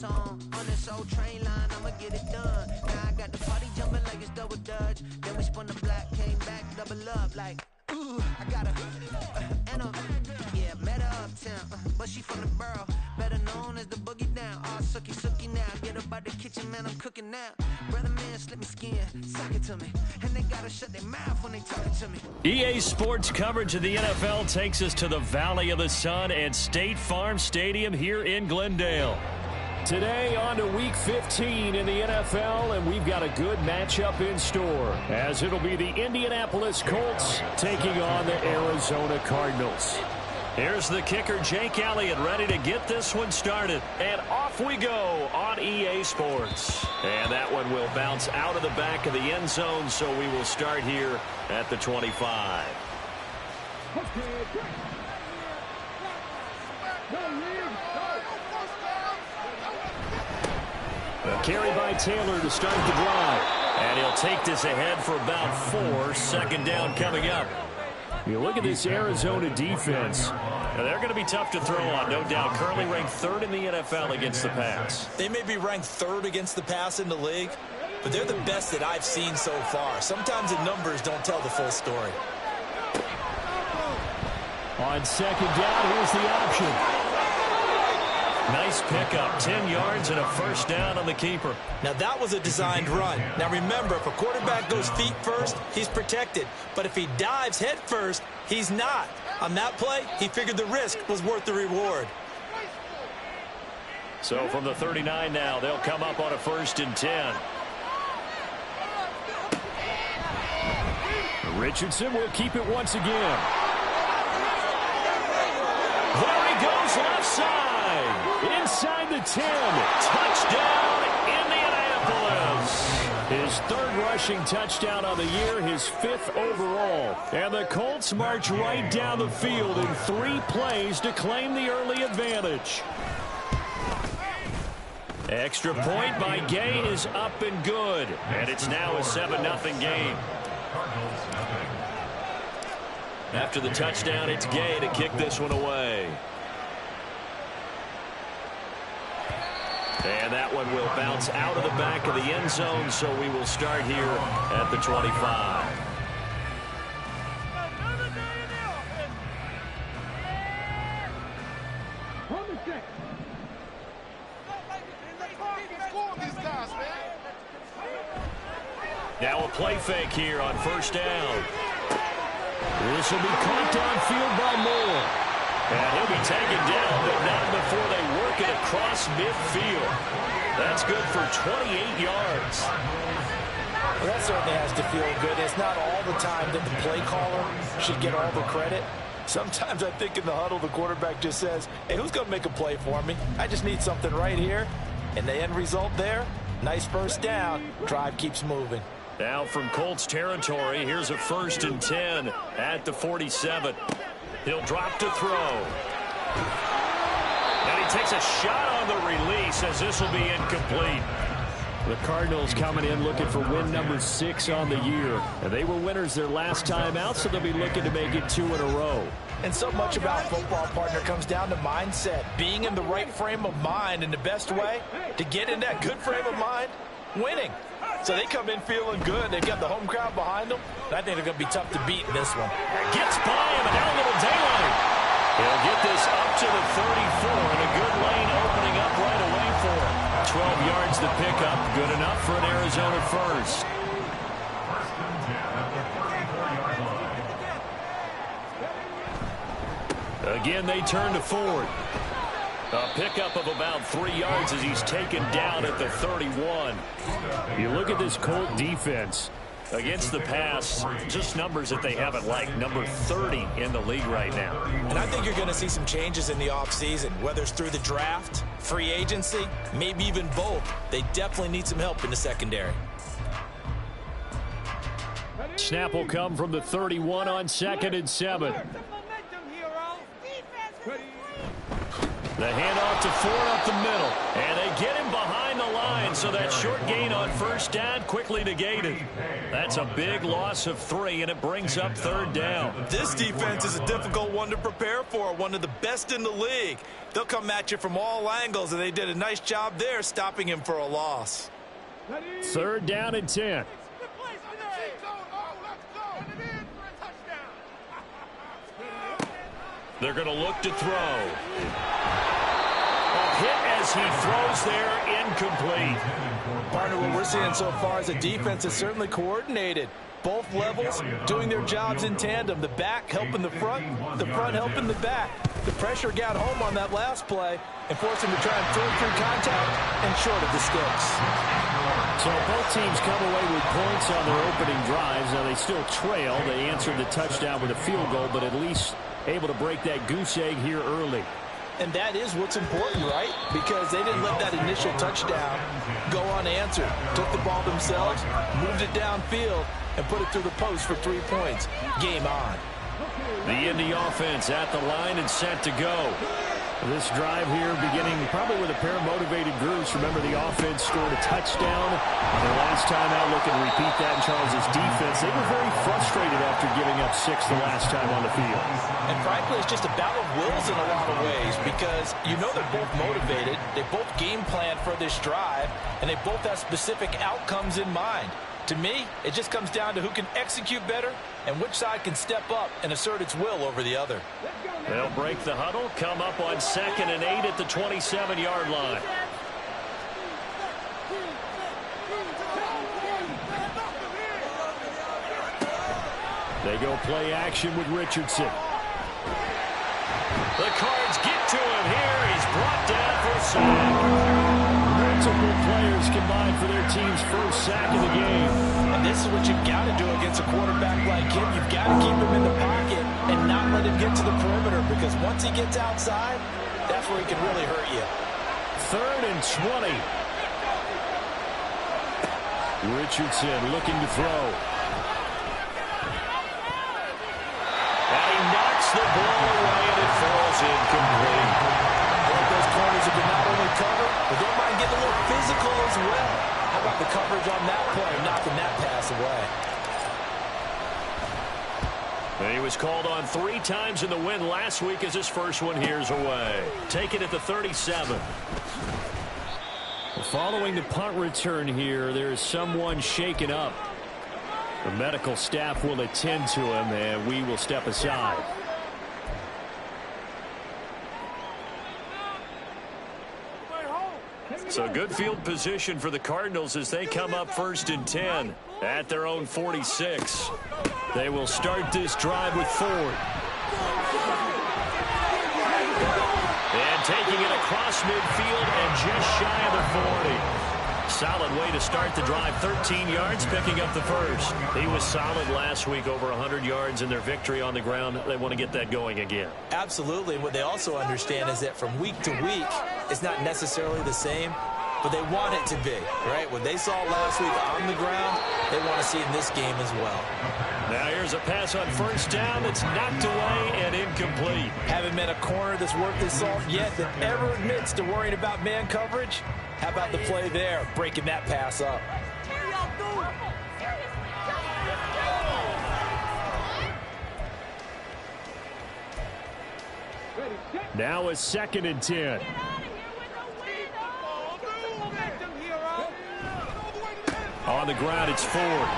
song on this old train line, I'ma get it done. Now I got the party jumping like it's double dutch. Then we spun the block, came back, double up like, ooh, I got a, yeah, met her uptown, but she from the borough, better known as the boogie down. All sucky now, get up out the kitchen, man, I'm cooking now. Brother man, slip me skin, suck it to me, and they gotta shut their mouth when they talking to me. EA Sports coverage of the NFL takes us to the Valley of the Sun at State Farm Stadium here in Glendale. Today on to Week 15 in the NFL, and we've got a good matchup in store, as it'll be the Indianapolis Colts taking on the Arizona Cardinals. Here's the kicker, Jake Elliott, ready to get this one started. And off we go on EA Sports. And that one will bounce out of the back of the end zone, so we will start here at the 25. A carry by Taylor to start the drive. And he'll take this ahead for about 4. Second down coming up. You look at this Arizona defense. Now they're going to be tough to throw on, no doubt. Currently ranked 3rd in the NFL against the pass. They may be ranked 3rd against the pass in the league, but they're the best that I've seen so far. Sometimes the numbers don't tell the full story. On second down, here's the option. Nice pickup, 10 yards and a first down on the keeper. Now that was a designed run. Now remember, if a quarterback goes feet first, he's protected. But if he dives head first, he's not. On that play, he figured the risk was worth the reward. So from the 39 now, they'll come up on a 1st and 10. Richardson will keep it once again. There he goes left side. Inside the 10. Touchdown, Indianapolis. His 3rd rushing touchdown of the year, his 5th overall. And the Colts march right down the field in 3 plays to claim the early advantage. Extra point by Gay is up and good. And it's now a 7-0 game. After the touchdown, it's Gay to kick this one away. And that one will bounce out of the back of the end zone, so we will start here at the 25. Now a play fake here on 1st down. This will be caught downfield by Moore. And he'll be taken down, but not before they work it across midfield. That's good for 28 yards. Well, that certainly has to feel good. It's not all the time that the play caller should get all the credit. Sometimes I think in the huddle, the quarterback just says, hey, who's going to make a play for me? I just need something right here. And the end result there, nice first down. Drive keeps moving. Now from Colts territory, here's a 1st and 10 at the 47. He'll drop to throw. And he takes a shot on the release as this will be incomplete. The Cardinals coming in looking for win number 6 on the year. And they were winners their last time out, so they'll be looking to make it 2 in a row. And so much about football, partner, comes down to mindset. Being in the right frame of mind, and the best way to get in that good frame of mind, winning. So they come in feeling good. They've got the home crowd behind them. And I think they're going to be tough to beat in this one. Gets by him, and now a little daylight. He'll get this up to the 34, and a good lane opening up right away for him. 12 yards to pick up. Good enough for an Arizona first. Again, they turn to Ford. A pickup of about 3 yards as he's taken down at the 31. You look at this Colt defense. Against the pass, just numbers that they haven't liked. Number 30 in the league right now. And I think you're going to see some changes in the offseason, whether it's through the draft, free agency, maybe even both. They definitely need some help in the secondary. Snap will come from the 31 on 2nd and 7. The handoff to Ford up the middle. And they get him behind the line, so that short gain on first down quickly negated. That's a big loss of 3, and it brings up third down. This defense is a difficult one to prepare for, one of the best in the league. They'll come at you from all angles, and they did a nice job there stopping him for a loss. Third down and 10. They're going to look to throw. A hit as he throws there, incomplete. Partner, what we're seeing so far is a defense that's certainly coordinated. Both levels doing their jobs in tandem. The back helping the front helping the back. The pressure got home on that last play and forced him to try and throw through contact and short of the sticks. So both teams come away with points on their opening drives. Now they still trail. They answered the touchdown with a field goal, but at least able to break that goose egg here early. And that is what's important, right? Because they didn't let that initial touchdown go unanswered. Took the ball themselves, moved it downfield, and put it through the post for 3 points. Game on. The Indy offense at the line and set to go. This drive here beginning probably with a pair of motivated groups. Remember, the offense scored a touchdown. Their last time out, looking to repeat that in Charles' defense. They were very frustrated after giving up 6 the last time on the field. And frankly, it's just a battle of wills in a lot of ways because you know they're both motivated. They both game plan for this drive, and they both have specific outcomes in mind. To me, it just comes down to who can execute better and which side can step up and assert its will over the other. They'll break the huddle, come up on 2nd and 8 at the 27-yard line. They go play action with Richardson. The Cards get to him here. He's brought down for a sack. Multiple players combined for their team's first sack of the game. And this is what you've got to do against a quarterback like him. You've got to keep him in the pocket and not let him get to the perimeter because once he gets outside, that's where he can really hurt you. 3rd and 20. Richardson looking to throw. And he knocks the ball away and it falls incomplete. Those corners have been not only cover, but they might get a little physical as well. How about the coverage on that play, knocking that pass away? He was called on 3 times in the win last week as his first one here's away. Taken at the 37. Following the punt return here, there is someone shaken up. The medical staff will attend to him, and we will step aside. So good field position for the Cardinals as they come up 1st and 10 at their own 46. They will start this drive with Ford. And taking it across midfield and just shy of the 40. Solid way to start the drive. 13 yards, picking up the first. He was solid last week, over 100 yards in their victory on the ground. They want to get that going again. Absolutely. What they also understand is that from week to week, it's not necessarily the same, but they want it to be, right? What they saw last week on the ground, they want to see in this game as well. Now here's a pass on first down that's knocked away and incomplete. Haven't met a corner that's worth his salt yet that ever admits to worrying about man coverage. How about the play there, breaking that pass up? Now a 2nd and 10. On the ground, it's Ford.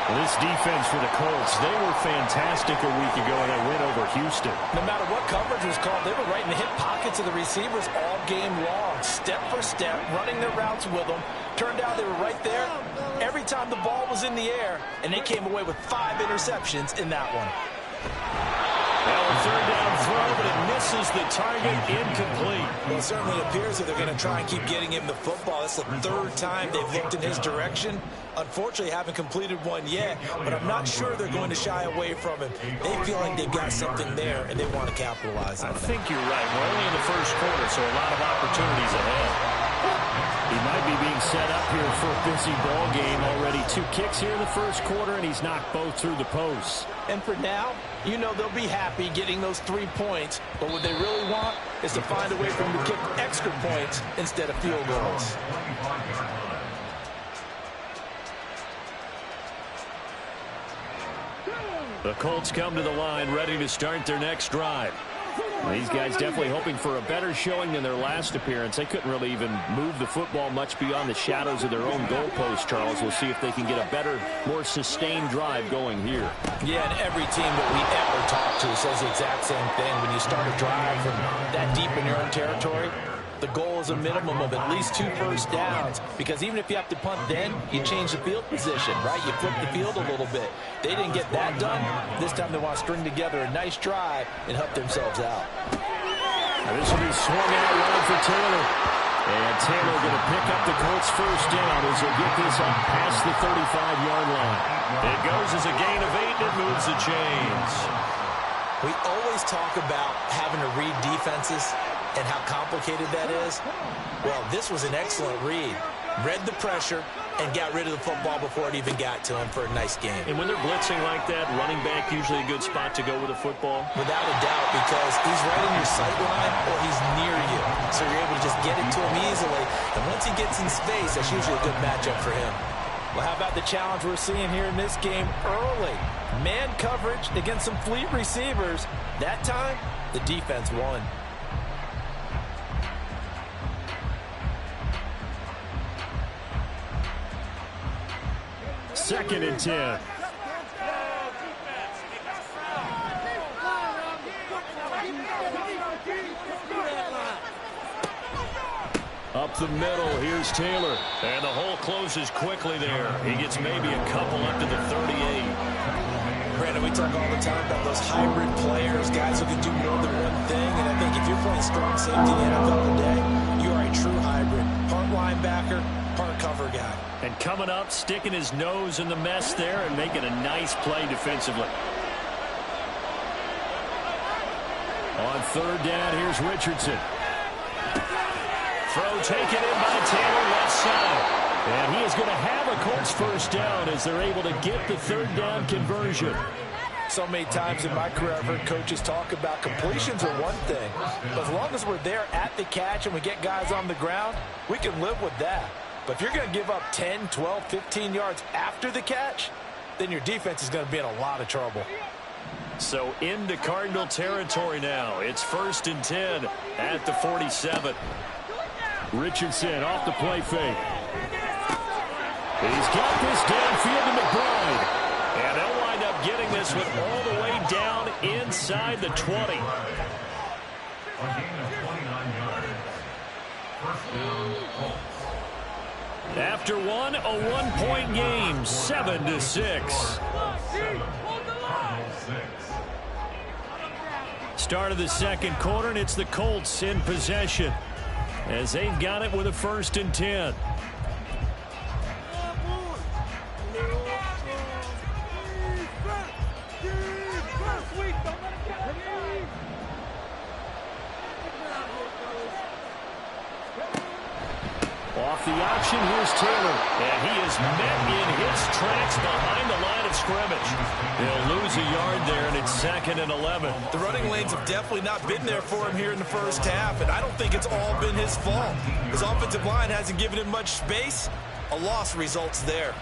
This defense for the Colts, they were fantastic a week ago in that win over Houston. No matter what coverage was called, they were right in the hip pockets of the receivers all game long, step for step, running their routes with them. Turned out they were right there every time the ball was in the air, and they came away with 5 interceptions in that one. Well, a 3rd down throw, but it misses the target, incomplete. Well, it certainly appears that they're going to try and keep getting him the football. That's the 3rd time they've looked in his direction. Unfortunately, haven't completed one yet, but I'm not sure they're going to shy away from him. They feel like they've got something there, and they want to capitalize on it. I think you're right. We're only in the first quarter, so a lot of opportunities ahead. He might be being set up here for a busy ball game already. 2 kicks here in the first quarter, and he's knocked both through the posts. And for now, you know they'll be happy getting those 3 points, but what they really want is to find a way for them to kick extra points instead of field goals. The Colts come to the line ready to start their next drive. These guys definitely hoping for a better showing than their last appearance. They couldn't really even move the football much beyond the shadows of their own goalpost, Charles. We'll see if they can get a better, more sustained drive going here. Yeah, and every team that we ever talk to says the exact same thing. When you start a drive from that deep in your own territory, the goal is a minimum of at least 2 first downs, because even if you have to punt then, you change the field position, right? You flip the field a little bit. They didn't get that done. This time they want to string together a nice drive and help themselves out. Now this will be swung out wide for Taylor. And Taylor going to pick up the Colts first down as he'll get this up past the 35-yard line. It goes as a gain of 8 and it moves the chains. We always talk about having to read defenses and how complicated that is. Well, this was an excellent read. Read the pressure and got rid of the football before it even got to him for a nice game. And when they're blitzing like that, running back usually a good spot to go with a football? Without a doubt, because he's right in your sight line or he's near you. So you're able to just get it to him easily. And once he gets in space, that's usually a good matchup for him. Well, how about the challenge we're seeing here in this game early? Man coverage against some fleet receivers. That time, the defense won. Second and 10. Up the middle, here's Taylor. And the hole closes quickly there. He gets maybe a couple up to the 38. Brandon, we talk all the time about those hybrid players, guys who can do more than one thing. And I think if you're playing strong safety in the NFL today, you are a true hybrid. Part linebacker, part cover guy. And coming up, sticking his nose in the mess there and making a nice play defensively. On third down, here's Richardson. Throw taken in by Taylor left side. And he is going to have a Colts first down as they're able to get the third down conversion. So many times in my career I've heard coaches talk about completions are one thing. But as long as we're there at the catch and we get guys on the ground, we can live with that. But if you're going to give up 10, 12, 15 yards after the catch, then your defense is going to be in a lot of trouble. So into Cardinal territory now. It's 1st and 10 at the 47. Richardson off the play fake. He's got this downfield to McBride. And they'll wind up getting this one all the way down inside the 20. After one, a 1-point game, 7-6. Start of the second quarter, and it's the Colts in possession as they've got it with a 1st and 10. Off the option, here's Taylor. And he is met in his tracks behind the line of scrimmage. He'll lose a yard there, and it's 2nd and 11. The running lanes have definitely not been there for him here in the first half, and I don't think it's all been his fault. His offensive line hasn't given him much space. A loss results there.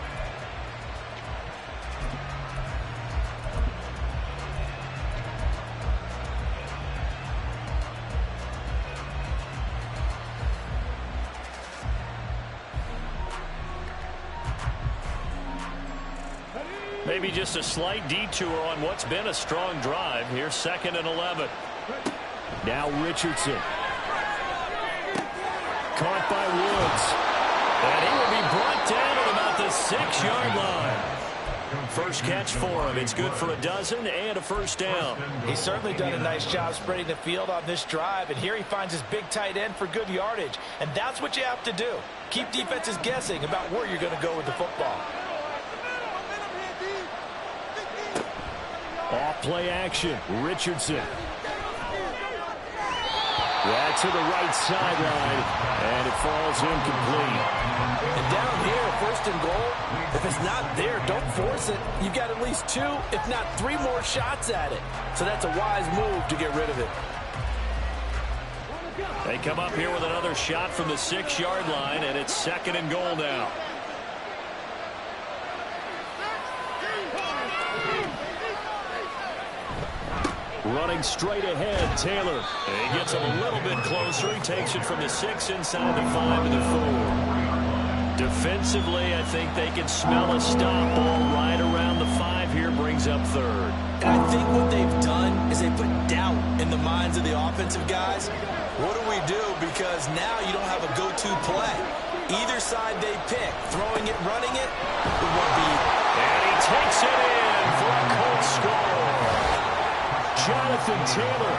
Maybe just a slight detour on what's been a strong drive. Here's 2nd and 11. Now Richardson. Caught by Woods. And he will be brought down at about the 6-yard line. First catch for him. It's good for a dozen and a first down. He's certainly done a nice job spreading the field on this drive. And here he finds his big tight end for good yardage. And that's what you have to do. Keep defenses guessing about where you're going to go with the football. Off play action. Richardson. That to the right sideline, and it falls incomplete. And down here, first and goal, if it's not there, don't force it. You've got at least 2, if not 3 more shots at it. So that's a wise move to get rid of it. They come up here with another shot from the 6-yard line, and it's second and goal now. Running straight ahead, Taylor. And he gets him a little bit closer. He takes it from the 6 inside the 5 to the 4. Defensively, I think they can smell a stop ball right around the 5 here. Brings up third. And I think what they've done is they put doubt in the minds of the offensive guys. What do we do? Because now you don't have a go-to play. Either side they pick, throwing it, running it, it won't be. And he takes it in for a Colts score. Jonathan Taylor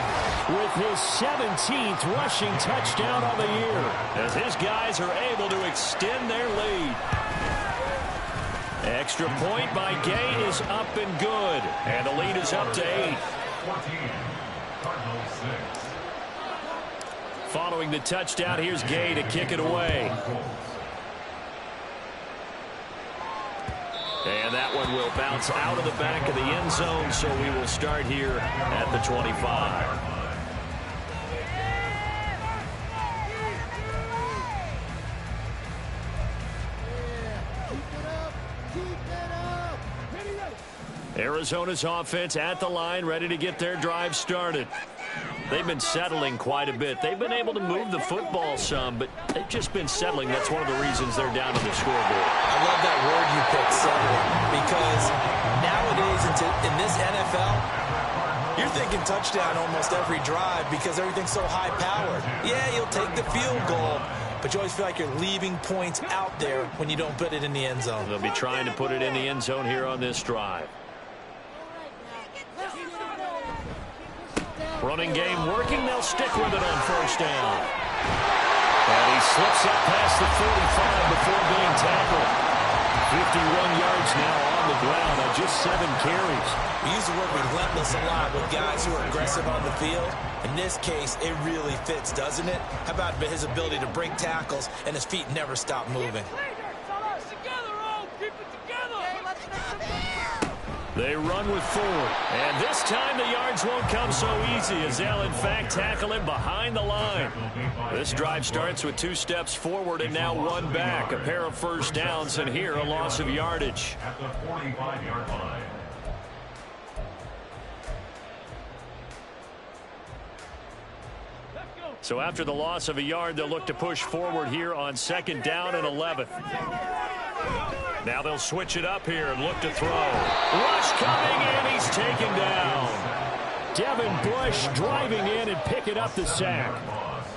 with his 17th rushing touchdown on the year, as his guys are able to extend their lead. Extra point by Gay is up and good, and the lead is up to 8. Following the touchdown, here's Gay to kick it away. And that one will bounce out of the back of the end zone, so we will start here at the 25. Arizona's offense at the line, ready to get their drive started. They've been settling quite a bit. They've been able to move the football some, but they've just been settling. That's one of the reasons they're down on the scoreboard. I love that word you picked, settling, because nowadays in this NFL, you're thinking touchdown almost every drive because everything's so high-powered. Yeah, you'll take the field goal, but you always feel like you're leaving points out there when you don't put it in the end zone. They'll be trying to put it in the end zone here on this drive. Running game working. They'll stick with it on first down. And he slips up past the 45 before being tackled. 51 yards now on the ground on just 7 carries. We use the word relentless a lot with guys who are aggressive on the field. In this case, it really fits, doesn't it? How about his ability to break tackles and his feet never stop moving? They run with 4. And this time the yards won't come so easy as they'll, in fact, tackle him behind the line. This drive starts with 2 steps forward and now 1 back. A pair of first downs, and here a loss of yardage. At the 45-yard line. So after the loss of a yard, they'll look to push forward here on 2nd down and 11. Now they'll switch it up here and look to throw. Rush coming, and he's taken down. Devin Bush driving in and picking up the sack.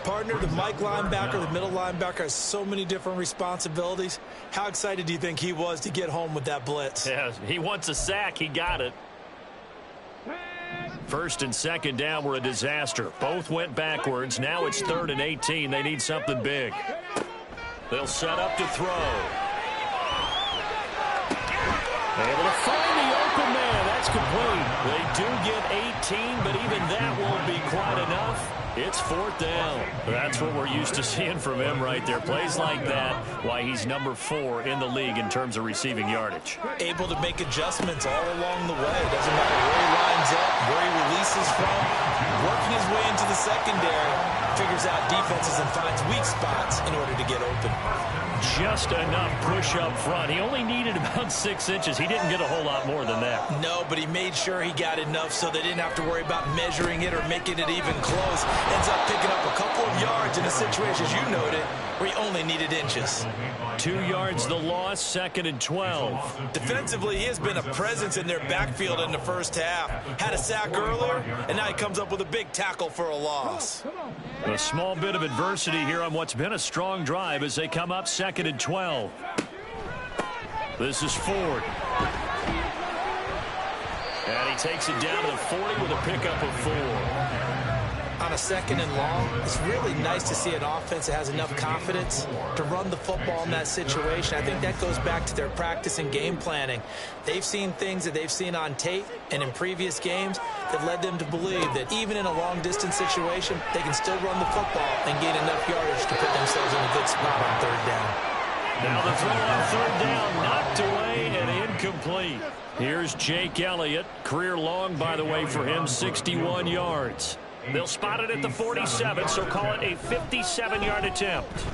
Partner, the Mike linebacker, the middle linebacker has so many different responsibilities. How excited do you think he was to get home with that blitz? Yeah, he wants a sack. He got it. 1st and 2nd down were a disaster. Both went backwards. Now it's 3rd and 18. They need something big. They'll set up to throw. Able to find the open man. That's complete. They do get 18, but even that won't be quite enough. It's 4th down. That's what we're used to seeing from him right there. Plays like that, why he's number 4 in the league in terms of receiving yardage. Able to make adjustments all along the way. Doesn't matter where he lines up, where he releases from. Working his way into the secondary, figures out defenses and finds weak spots in order to get open. Just enough push up front. He only needed about 6 inches. He didn't get a whole lot more than that. No, but he made sure he got enough so they didn't have to worry about measuring it or making it even close. Ends up picking up a couple of yards in a situation, as you noted, where he only needed inches. 2 yards the loss, 2nd and 12. Defensively, he has been a presence in their backfield in the first half. Had a sack earlier, and now he comes up with a big tackle for a loss. A small bit of adversity here on what's been a strong drive as they come up 2nd and 12. This is Ford. And he takes it down to the 40 with a pickup of 4. on a 2nd and long, it's really nice to see an offense that has enough confidence to run the football in that situation. I think that goes back to their practice and game planning. They've seen things that they've seen on tape and in previous games that led them to believe that even in a long-distance situation, they can still run the football and gain enough yardage to put themselves in a good spot on 3rd down. Now the throw on 3rd down, knocked away and incomplete. Here's Jake Elliott. Career long, by the way, for him, 61 yards. They'll spot it at the 47, so call it a 57-yard attempt.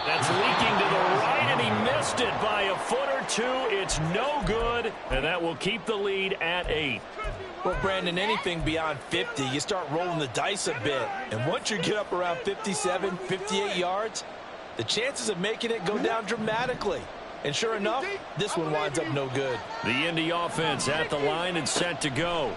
That's leaking to the right, and he missed it by a foot or two. It's no good, and that will keep the lead at 8. Well, Brandon, anything beyond 50, you start rolling the dice a bit. And once you get up around 57, 58 yards, the chances of making it go down dramatically. And sure enough, this one winds up no good. The Indy offense at the line and set to go.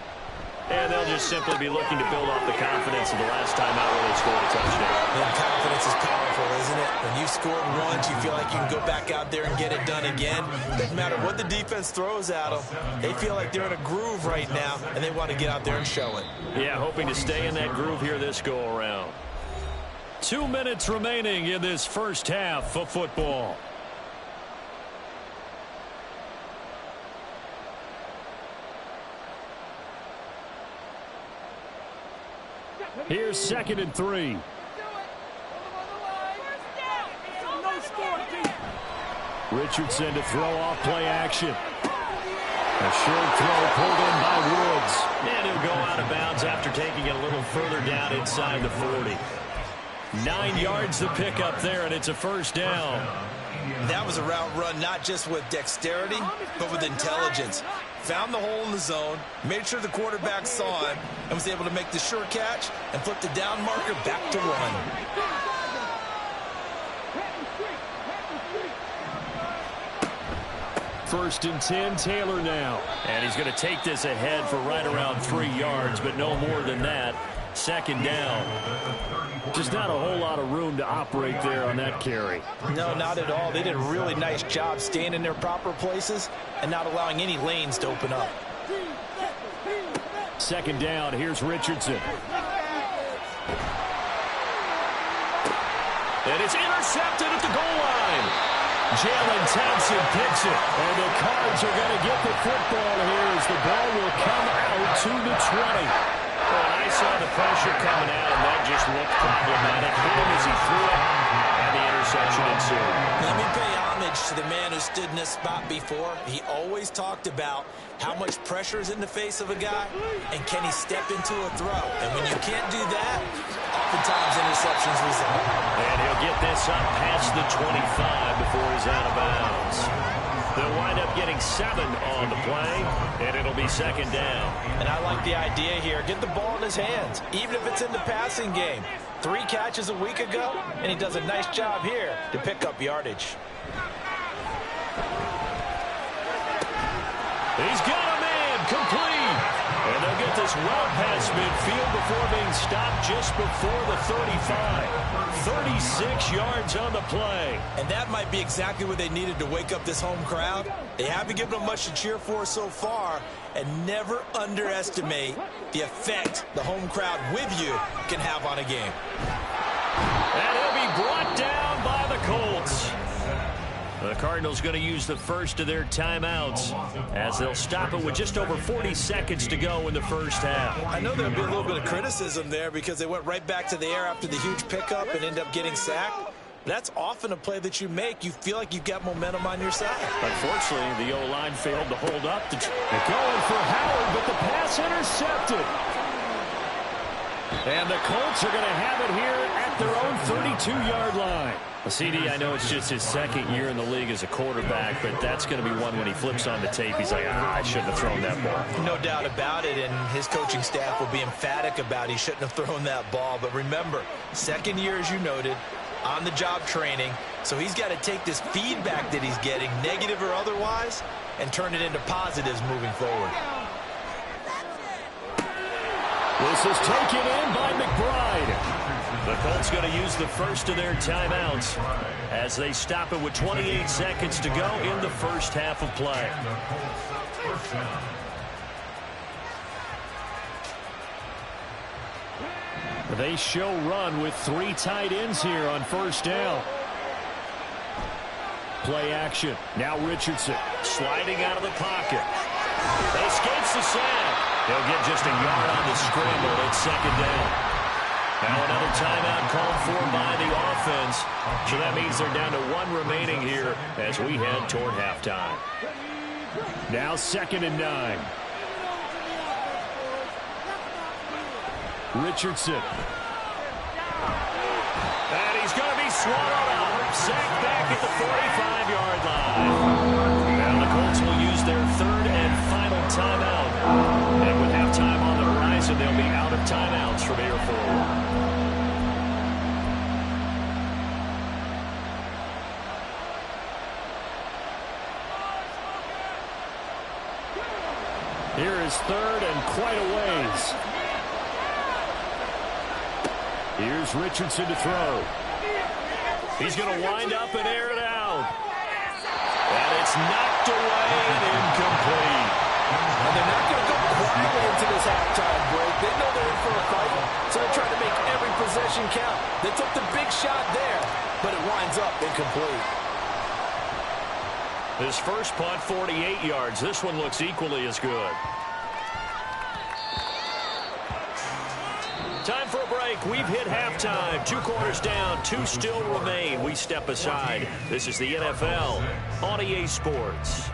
And they'll just simply be looking to build off the confidence of the last time out where they scored a touchdown. And confidence is powerful, isn't it? When you've scored once, you feel like you can go back out there and get it done again. Doesn't matter what the defense throws at them. They feel like they're in a groove right now, and they want to get out there and show it. Yeah, hoping to stay in that groove here this go-around. 2 minutes remaining in this first half of football. Here's 2nd and 3. Richardson to throw off play action. A short throw pulled in by Woods. And he'll go out of bounds after taking it a little further down inside the 40. 9 yards to pick up there, and it's a 1st down. That was a route run not just with dexterity, but with intelligence. Found the hole in the zone, made sure the quarterback saw him, and was able to make the sure catch and flip the down marker back to 1. 1st and 10, Taylor now. And he's going to take this ahead for right around 3 yards, but no more than that. 2nd down. Just not a whole lot of room to operate there on that carry. No, not at all. They did a really nice job staying in their proper places and not allowing any lanes to open up. 2nd down, here's Richardson. And it's intercepted at the goal line. Jalen Townsend picks it. And the Cards are going to get the football here as the ball will come out to the 20. Well, I saw the pressure coming out, and that just looked problematic. Hit him as he threw it, and the interception ensued. Let me pay homage to the man who stood in this spot before. He always talked about how much pressure is in the face of a guy, and can he step into a throw. And when you can't do that, oftentimes interceptions result. And he'll get this up past the 25 before he's out of bounds. They'll wind up getting 7 on the play, and it'll be 2nd down. And I like the idea here. Get the ball in his hands, even if it's in the passing game. 3 catches a week ago, and he does a nice job here to pick up yardage. He's got a man complete. And they'll get this well past midfield before being stopped just before the 35. 36 yards on the play. And that might be exactly what they needed to wake up this home crowd. They haven't given them much to cheer for so far, and never underestimate the effect the home crowd with you can have on a game. And he'll be brought down by the Colts. The Cardinals going to use the first of their timeouts as they'll stop it with just over 40 seconds to go in the first half. I know there'll be a little bit of criticism there because they went right back to the air after the huge pickup and ended up getting sacked. That's often a play that you make. You feel like you've got momentum on your side. Unfortunately, the O-line failed to hold up. They're going for Howard, but the pass intercepted. And the Colts are going to have it here at their own 32-yard line. CD, I know it's just his 2nd year in the league as a quarterback, but that's going to be one when he flips on the tape, he's like, I shouldn't have thrown that ball. No doubt about it, and his coaching staff will be emphatic about he shouldn't have thrown that ball. But remember, 2nd year, as you noted, on-the-job training, so he's got to take this feedback that he's getting, negative or otherwise, and turn it into positives moving forward. This is taken in by McBride. The Colts going to use the first of their timeouts as they stop it with 28 seconds to go in the first half of play. They show run with 3 tight ends here on first down. Play action. Now Richardson sliding out of the pocket. Escapes the sack. He'll get just a yard on the scramble. It's second down. Now another timeout called for by the offense. So that means they're down to 1 remaining here as we head toward halftime. Now 2nd and 9. Richardson. And he's going to be swallowed up. Sacked back at the 45-yard line. Now the Colts will use their 3rd and final timeout. And with halftime on the horizon, they'll be out of timeouts from here forward. Here is 3rd and quite a ways. Here's Richardson to throw. He's going to wind up and air it out. And it's knocked away and incomplete. And they're not going to go quietly into this halftime break. They know they're in for a fight, so they're trying to make every possession count. They took the big shot there, but it winds up incomplete. His first punt, 48 yards. This one looks equally as good. Time for a break. We've hit halftime. 2 quarters down. 2 still remain. We step aside. This is the NFL on EA Sports.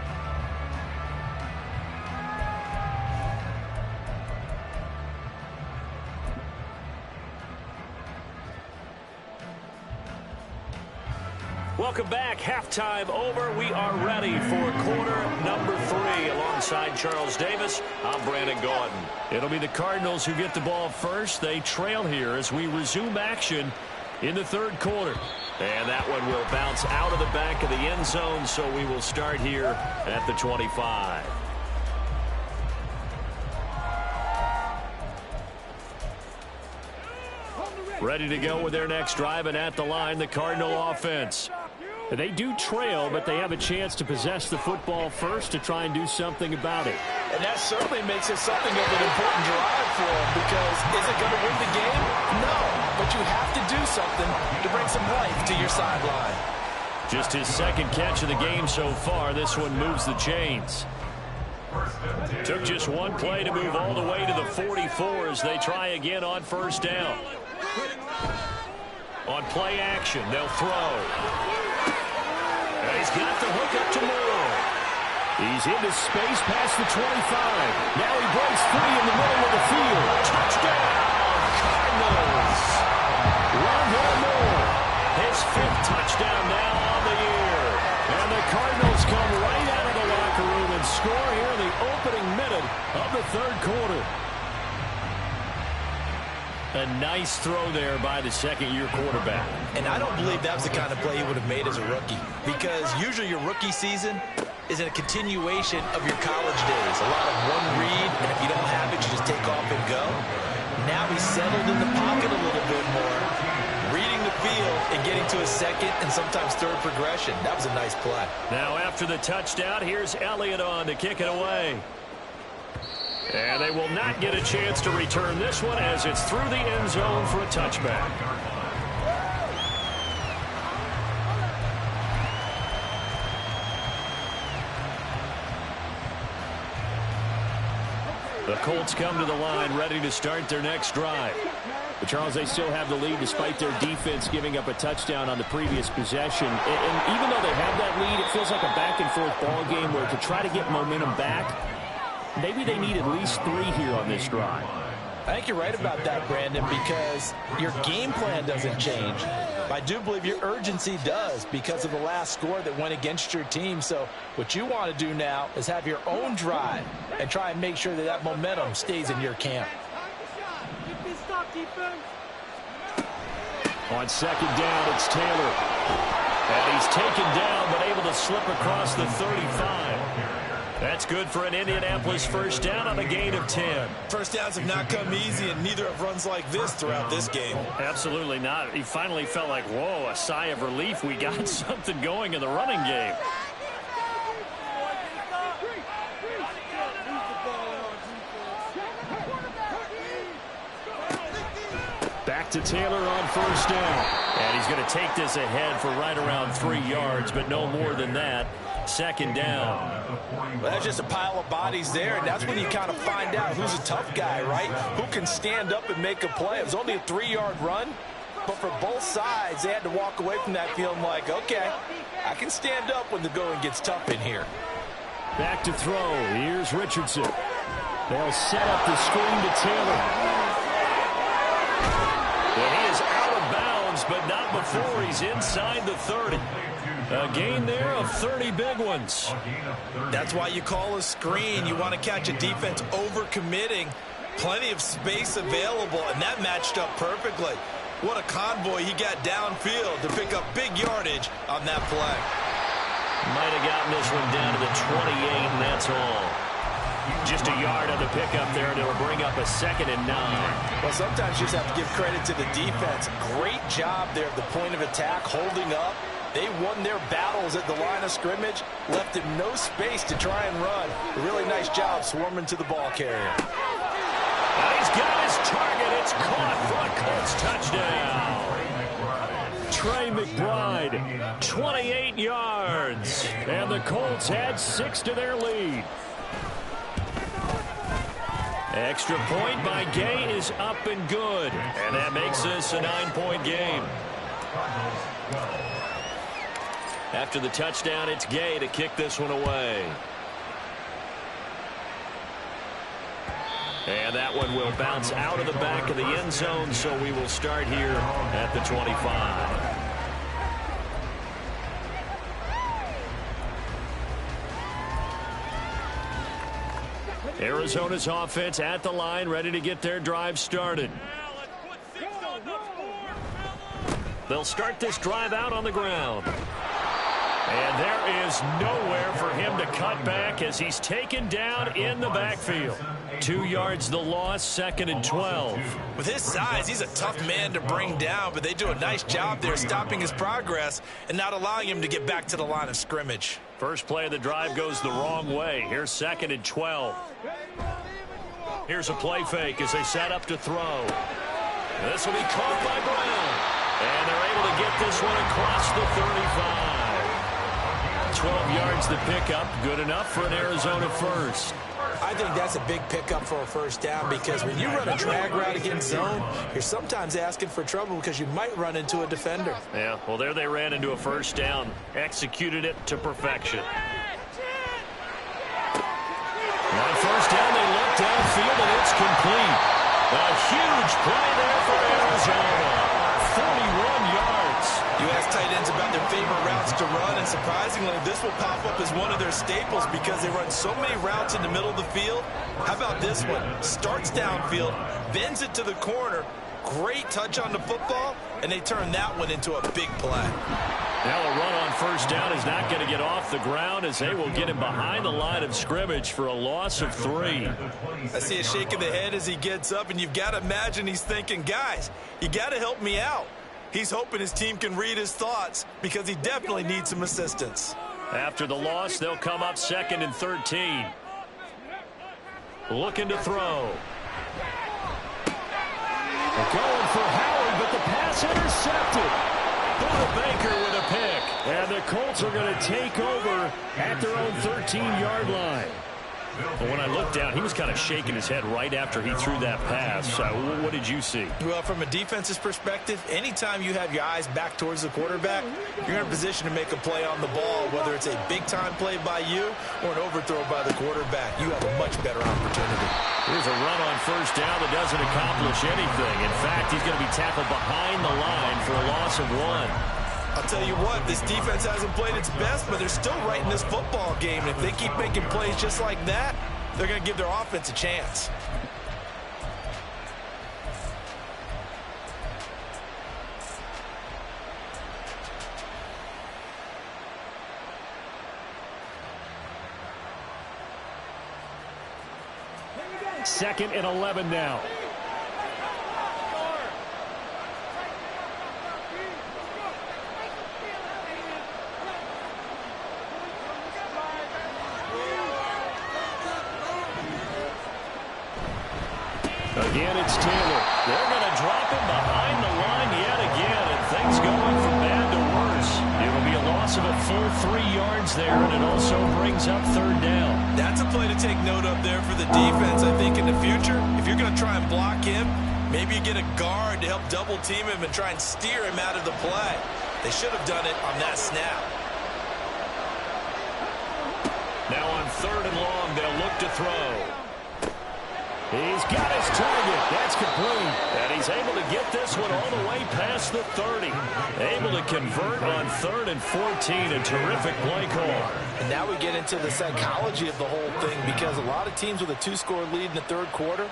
Welcome back. Halftime over. We are ready for quarter number 3. Alongside Charles Davis, I'm Brandon Gaudin. It'll be the Cardinals who get the ball first. They trail here as we resume action in the 3rd quarter. And that one will bounce out of the back of the end zone, so we will start here at the 25. Ready to go with their next drive, and at the line, the Cardinal offense. They do trail, but they have a chance to possess the football first to try and do something about it. And that certainly makes it something of an important drive for them, because is it going to win the game? No, but you have to do something to bring some life to your sideline. Just his 2nd catch of the game so far. This one moves the chains. Took just 1 play to move all the way to the 44 as they try again on first down. On play action, they'll throw. And he's got the hook up to Moore. He's into space past the 25. Now he breaks free in the middle of the field. Touchdown, Cardinals. Rondale Moore, his 5th touchdown now on the year. And the Cardinals come right out of the locker room and score here in the opening minute of the 3rd quarter. A nice throw there by the 2nd-year quarterback. And I don't believe that was the kind of play he would have made as a rookie, because usually your rookie season is a continuation of your college days. A lot of one read, and if you don't have it, you just take off and go. Now he's settled in the pocket a little bit more, reading the field and getting to a 2nd and sometimes 3rd progression. That was a nice play. Now after the touchdown, here's Elliott on to kick it away. And they will not get a chance to return this one as it's through the end zone for a touchback. The Colts come to the line ready to start their next drive. But Charles, they still have the lead despite their defense giving up a touchdown on the previous possession. And even though they have that lead, it feels like a back-and-forth ball game where to try to get momentum back, maybe they need at least 3 here on this drive. I think you're right about that, Brandon, because your game plan doesn't change. I do believe your urgency does because of the last score that went against your team. So what you want to do now is have your own drive and try and make sure that that momentum stays in your camp. On 2nd down, it's Taylor. And he's taken down but able to slip across the 35. That's good for an Indianapolis first down on a gain of 10. First downs have not come easy, and neither have runs like this throughout this game. Absolutely not. He finally felt like, whoa, a sigh of relief. We got something going in the running game. back to Taylor on first down. And he's going to take this ahead for right around 3 yards, but no more than that. Second down. Well, that's just a pile of bodies there, and that's when you kind of find out who's a tough guy, right? Who can stand up and make a play. It was only a 3-yard run, but for both sides, they had to walk away from that feeling like, okay, I can stand up when the going gets tough in here. Back to throw. Here's Richardson. They'll set up the screen to Taylor. And he is out of bounds, but not before he's inside the 30. A gain there of 30 big ones. That's why you call a screen. You want to catch a defense over-committing. Plenty of space available, and that matched up perfectly. What a convoy he got downfield to pick up big yardage on that play. Might have gotten this one down to the 28, and that's all. Just a yard on the pickup there, and it'll bring up a 2nd and 9. Well, sometimes you just have to give credit to the defense. Great job there at the point of attack, holding up. They won their battles at the line of scrimmage, left him no space to try and run. A really nice job swarming to the ball carrier. He's got his target. It's caught for a Colts touchdown. Trey McBride, 28 yards. And the Colts add 6 to their lead. Extra point by Gay is up and good. And that makes this a 9-point game. After the touchdown, it's Gay to kick this one away. And that one will bounce out of the back of the end zone, so we will start here at the 25. Arizona's offense at the line, ready to get their drive started. They'll start this drive out on the ground. And there is nowhere for him to cut back as he's taken down in the backfield. 2 yards the loss, 2nd and 12. With his size, he's a tough man to bring down, but they do a nice job there stopping his progress and not allowing him to get back to the line of scrimmage. First play of the drive goes the wrong way. Here's 2nd and 12. Here's a play fake as they set up to throw. This will be caught by Brown. And they're able to get this one across the 35. 12 yards the pickup, good enough for an Arizona first. I think that's a big pickup for a first down because when you run a drag route against zone, you're sometimes asking for trouble because you might run into a defender. Yeah, well, there they ran into a first down, executed it to perfection. On first down, they look downfield, and it's complete. A huge play there for Arizona. 41 yards. You ask tight ends about their favorite routes to run, and surprisingly, this will pop up as one of their staples because they run so many routes in the middle of the field. How about this one? Starts downfield, bends it to the corner, great touch on the football, and they turn that one into a big play. Now a run on first down is not going to get off the ground as they will get him behind the line of scrimmage for a loss of 3. I see a shake of the head as he gets up, and you've got to imagine he's thinking, guys, you got to help me out. He's hoping his team can read his thoughts because he definitely needs some assistance. After the loss, they'll come up 2nd and 13. Looking to throw. Going for Howard, but the pass intercepted. Buda Baker with a pick. And the Colts are going to take over at their own 13-yard line. But when I looked down, he was kind of shaking his head right after he threw that pass. What did you see? Well, from a defense's perspective, anytime you have your eyes back towards the quarterback, you're in a position to make a play on the ball, whether it's a big-time play by you or an overthrow by the quarterback. You have a much better opportunity. Here's a run on first down that doesn't accomplish anything. In fact, he's going to be tackled behind the line for a loss of 1. I'll tell you what, this defense hasn't played its best, but they're still right in this football game. And if they keep making plays just like that, they're going to give their offense a chance. Second and 11 now. Again, it's Taylor. They're going to drop him behind the line yet again, and things going from bad to worse. It'll be a loss of a full 3 yards there, and it also brings up third down. That's a play to take note of there for the defense, I think, in the future. If you're going to try and block him, maybe you get a guard to help double team him and try and steer him out of the play. They should have done it on that snap. Now on third and long, they'll look to throw. He's got his target. That's complete. And he's able to get this one all the way past the 30. Able to convert on 3rd and 14. A terrific play call. And now we get into the psychology of the whole thing, because a lot of teams with a 2-score lead in the third quarter,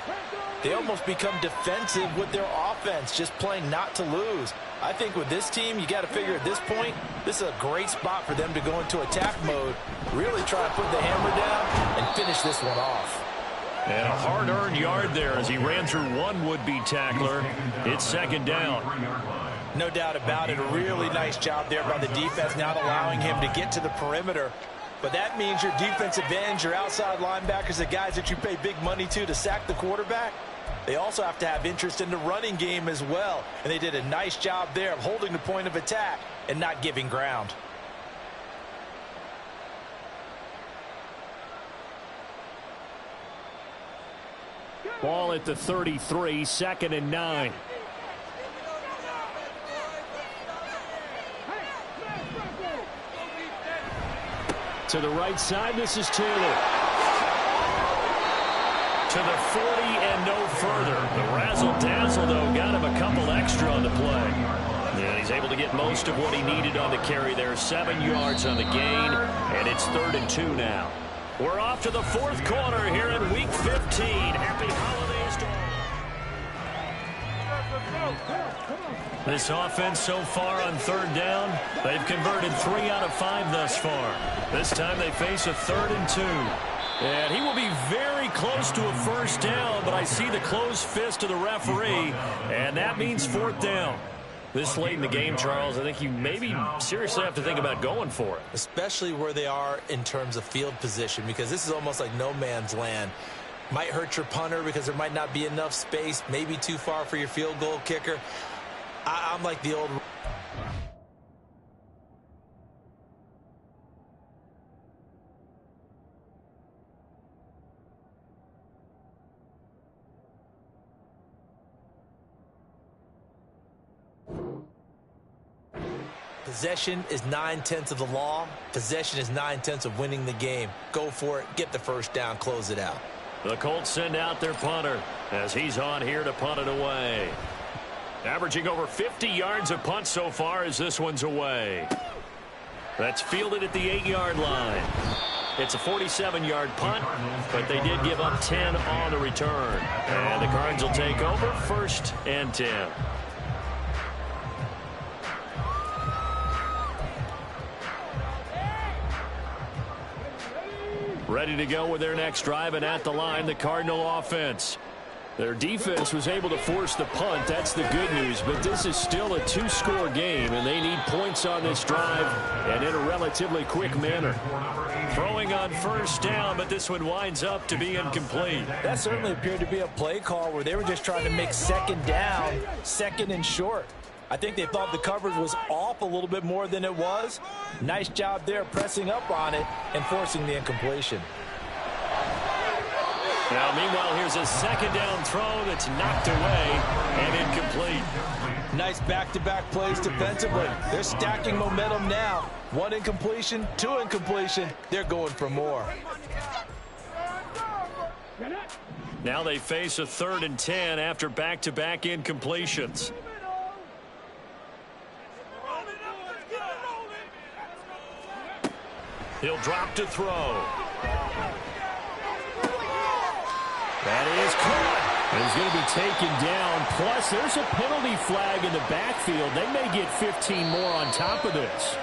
they almost become defensive with their offense, just playing not to lose. I think with this team, you got to figure at this point, this is a great spot for them to go into attack mode, really try to put the hammer down and finish this one off. And a hard-earned yard there as he ran through one would-be tackler. It's second down. No doubt about it. A really nice job there by the defense, not allowing him to get to the perimeter. But that means your defensive ends, your outside linebackers, the guys that you pay big money to sack the quarterback, they also have to have interest in the running game as well. And they did a nice job there of holding the point of attack and not giving ground. Ball at the 33, 2nd and 9. To the right side, this is Taylor. To the 40 and no further. The razzle-dazzle, though, got him a couple extra on the play. And he's able to get most of what he needed on the carry there. 7 yards on the gain, and it's 3rd and 2 now. We're off to the 4th quarter here in Week 15. Happy holidays to all. This offense so far on 3rd down, they've converted 3 out of 5 thus far. This time they face a 3rd and 2. And he will be very close to a 1st down, but I see the closed fist of the referee, and that means 4th down. This late in the game, Charles, I think you maybe seriously have to think about going for it. Especially where they are in terms of field position, because this is almost like no man's land. Might hurt your punter because there might not be enough space, maybe too far for your field goal kicker. I'm like the old... Possession is 9/10 of the law. Possession is 9/10 of winning the game. Go for it. Get the 1st down. Close it out. The Colts send out their punter as he's on here to punt it away. Averaging over 50 yards a punt so far as this one's away. That's fielded at the 8-yard line. It's a 47-yard punt, but they did give up 10 on the return. And the Cards will take over 1st and 10. Ready to go with their next drive, and at the line, the Cardinal offense. Their defense was able to force the punt. That's the good news, but this is still a 2-score game, and they need points on this drive and in a relatively quick manner. Throwing on 1st down, but this one winds up to be incomplete. That certainly appeared to be a play call where they were just trying to make 2nd down, 2nd and short. I think they thought the coverage was off a little bit more than it was. Nice job there pressing up on it and forcing the incompletion. Now, meanwhile, here's a 2nd down throw that's knocked away and incomplete. Nice back-to-back plays defensively. They're stacking momentum now. 1 incompletion, 2 incompletion. They're going for more. Now they face a 3rd and 10 after back-to-back incompletions. He'll drop to throw. That is caught. And he's going to be taken down. Plus, there's a penalty flag in the backfield. They may get 15 more on top of this.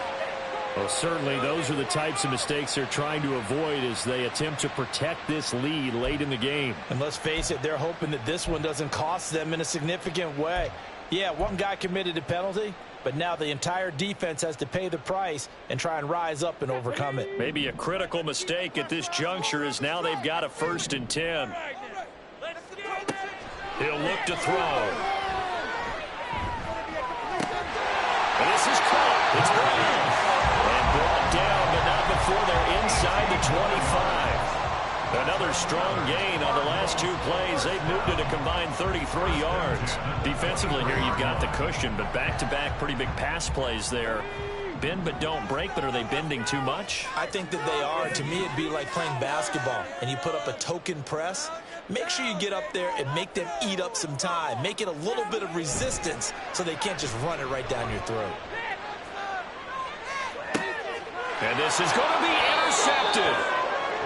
Well, certainly those are the types of mistakes they're trying to avoid as they attempt to protect this lead late in the game. And let's face it, they're hoping that this one doesn't cost them in a significant way. Yeah, one guy committed a penalty, but now the entire defense has to pay the price and try and rise up and overcome it. Maybe a critical mistake at this juncture is now they've got a 1st and 10. He'll look to throw. And this is caught. It's Brown. And brought down, but not before they're inside the 25. Another strong gain on the last 2 plays. They've moved it a combined 33 yards. Defensively here, you've got the cushion, but back-to-back pretty big pass plays there. Bend but don't break, but are they bending too much? I think that they are. To me, it'd be like playing basketball, and you put up a token press. Make sure you get up there and make them eat up some time. Make it a little bit of resistance so they can't just run it right down your throat. And this is going to be intercepted.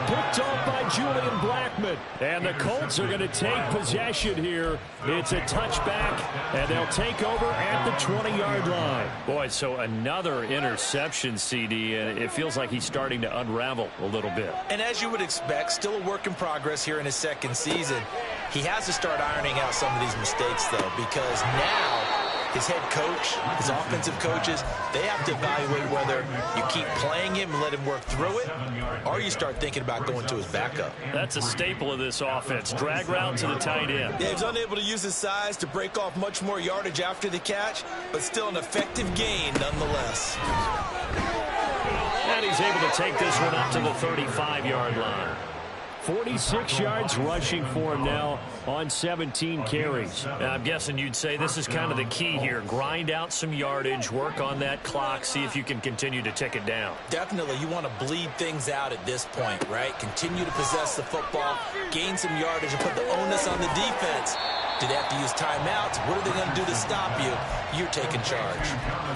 Picked off by Julian Blackmon. And the Colts are going to take possession here. It's a touchback, and they'll take over at the 20-yard line. Boy, so another interception, CD, and it feels like he's starting to unravel a little bit. And as you would expect, still a work in progress here in his second season. He has to start ironing out some of these mistakes, though, because now his head coach, his offensive coaches, they have to evaluate whether you keep playing him and let him work through it, or you start thinking about going to his backup. That's a staple of this offense. Drag route to the tight end. Yeah, he's unable to use his size to break off much more yardage after the catch, but still an effective gain nonetheless. And he's able to take this one up to the 35-yard line. 46 yards rushing for him now on 17 carries. I'm guessing you'd say this is kind of the key here. Grind out some yardage, work on that clock, see if you can continue to tick it down. Definitely, you want to bleed things out at this point, right? Continue to possess the football, gain some yardage, and put the onus on the defense. Do they have to use timeouts? What are they going to do to stop you? You're taking charge.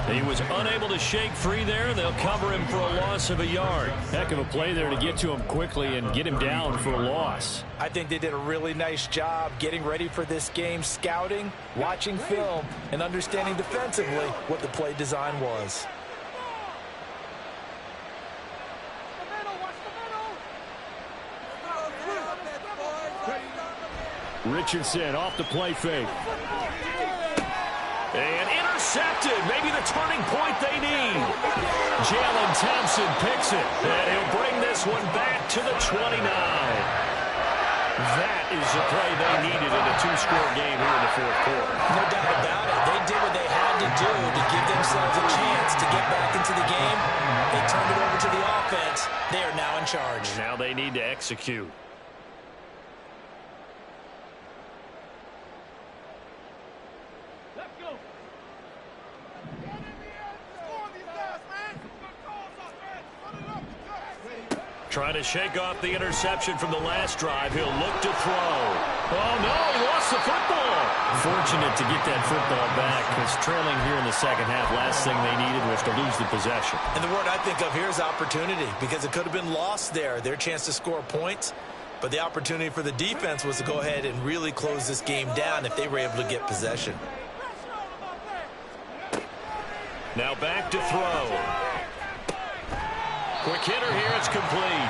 He was unable to shake free there. They'll cover him for a loss of a yard. Heck of a play there to get to him quickly and get him down for a loss. I think they did a really nice job getting ready for this game, scouting, watching film, and understanding defensively what the play design was. Richardson off the play fake. And intercepted. Maybe the turning point they need. Jalen Thompson picks it. And he'll bring this one back to the 29. That is the play they needed in a 2-score game here in the fourth quarter. No doubt about it. They did what they had to do to give themselves a chance to get back into the game. They turned it over to the offense. They are now in charge. Now they need to execute. Trying to shake off the interception from the last drive. He'll look to throw. Oh, no, he lost the football. Fortunate to get that football back because trailing here in the second half, last thing they needed was to lose the possession. And the word I think of here is opportunity because it could have been lost there, their chance to score points. But the opportunity for the defense was to go ahead and really close this game down if they were able to get possession. Now back to throw. Quick hitter here, it's complete.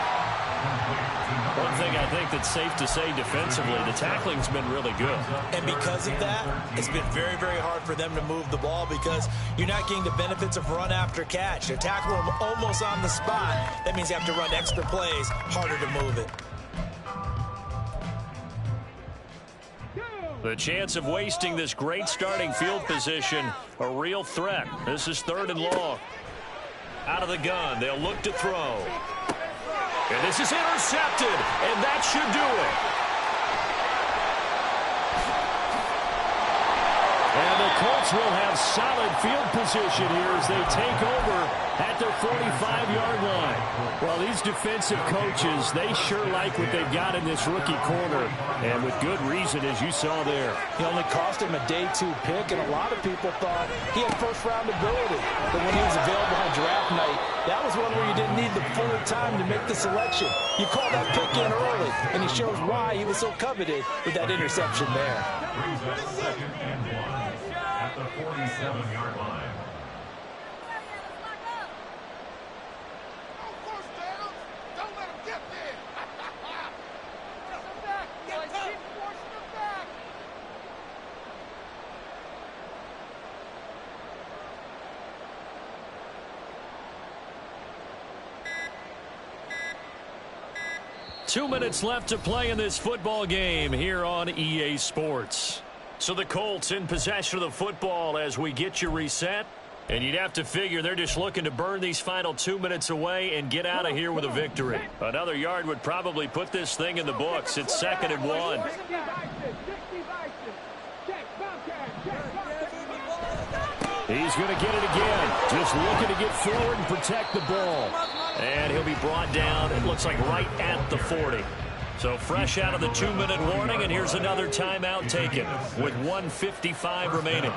One thing I think that's safe to say defensively, the tackling's been really good. And because of that, it's been very, very hard for them to move the ball because you're not getting the benefits of run after catch. They're tackling them almost on the spot. That means you have to run extra plays, harder to move it. The chance of wasting this great starting field position, a real threat. This is 3rd and long. Out of the gun, they'll look to throw. And this is intercepted, and that should do it. And the Colts will have solid field position here as they take over at their 45-yard line. Well, these defensive coaches, they sure like what they've got in this rookie corner, and with good reason, as you saw there. He only cost him a day 2 pick, and a lot of people thought he had first-round ability. But when he was available on draft night, that was one where you didn't need the full time to make the selection. You call that pick in early, and he shows why he was so coveted with that interception there. At the 47-yard line. 2 minutes left to play in this football game here on EA Sports. So the Colts in possession of the football as we get you reset. And you'd have to figure they're just looking to burn these final 2 minutes away and get out of here with a victory. Another yard would probably put this thing in the books. It's 2nd and 1. He's going to get it again. Just looking to get forward and protect the ball. And he'll be brought down, it looks like right at the 40. So fresh out of the 2-minute warning, and here's another timeout taken with 1:55 remaining.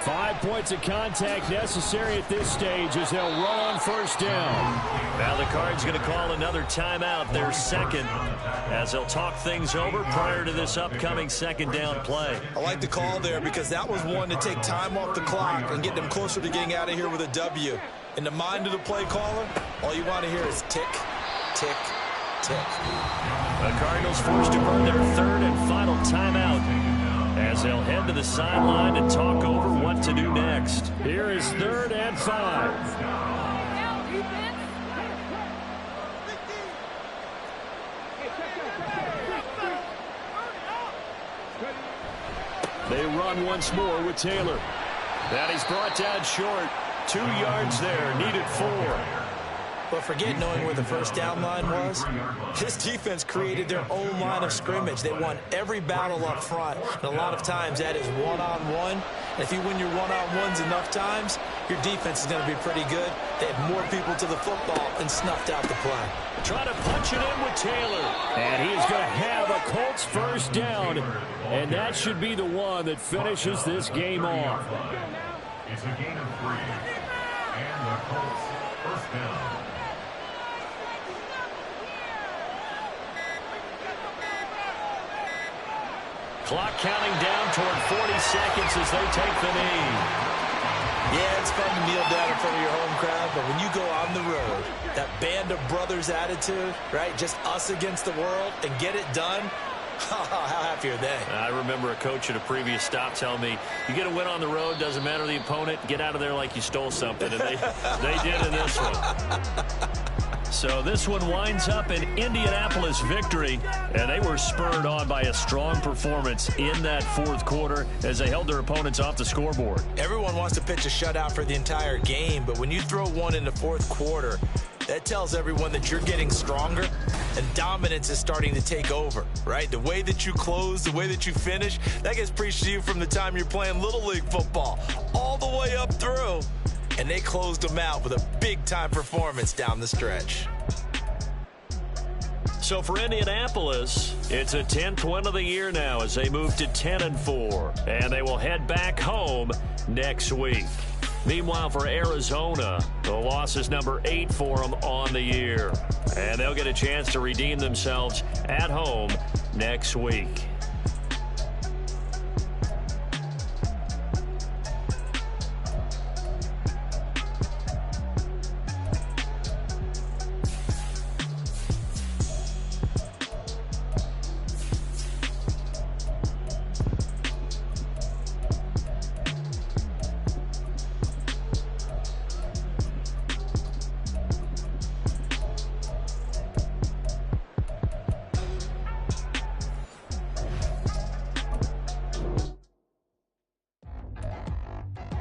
5 points of contact necessary at this stage as they'll run on first down. Now the Cards going to call another timeout, their second, as they'll talk things over prior to this upcoming second down play. I like the call there because that was one to take time off the clock and get them closer to getting out of here with a W. In the mind of the play caller, all you want to hear is tick, tick, tick. The Cardinals forced to burn their third and final timeout as they'll head to the sideline and talk over what to do next. Here is 3rd and 5. They run once more with Taylor. That he's brought down short. 2 yards there, needed 4. But forget knowing where the first down line was. This defense created their own line of scrimmage. They won every battle up front. And a lot of times that is one-on-one. And if you win your one-on-ones enough times, your defense is going to be pretty good. They had more people to the football and snuffed out the play. Trying to punch it in with Taylor. And he is going to have a Colts first down. And that should be the one that finishes this game off. It's a gain of 3. And the Colts first down. Clock counting down toward 40 seconds as they take the knee. Yeah, it's fun to kneel down in front of your home crowd, but when you go on the road, that band of brothers attitude, right, just us against the world, and get it done, how happy are they? I remember a coach at a previous stop telling me, you get a win on the road, doesn't matter the opponent, get out of there like you stole something, and they did in this one. So this one winds up an Indianapolis victory, and they were spurred on by a strong performance in that 4th quarter as they held their opponents off the scoreboard. Everyone wants to pitch a shutout for the entire game, but when you throw one in the 4th quarter, that tells everyone that you're getting stronger and dominance is starting to take over, right? The way that you close, the way that you finish, that gets preached to you from the time you're playing Little League football all the way up through. And they closed them out with a big-time performance down the stretch. So for Indianapolis, it's a 10th win of the year now as they move to 10-4. And they will head back home next week. Meanwhile, for Arizona, the loss is number 8 for them on the year. And they'll get a chance to redeem themselves at home next week.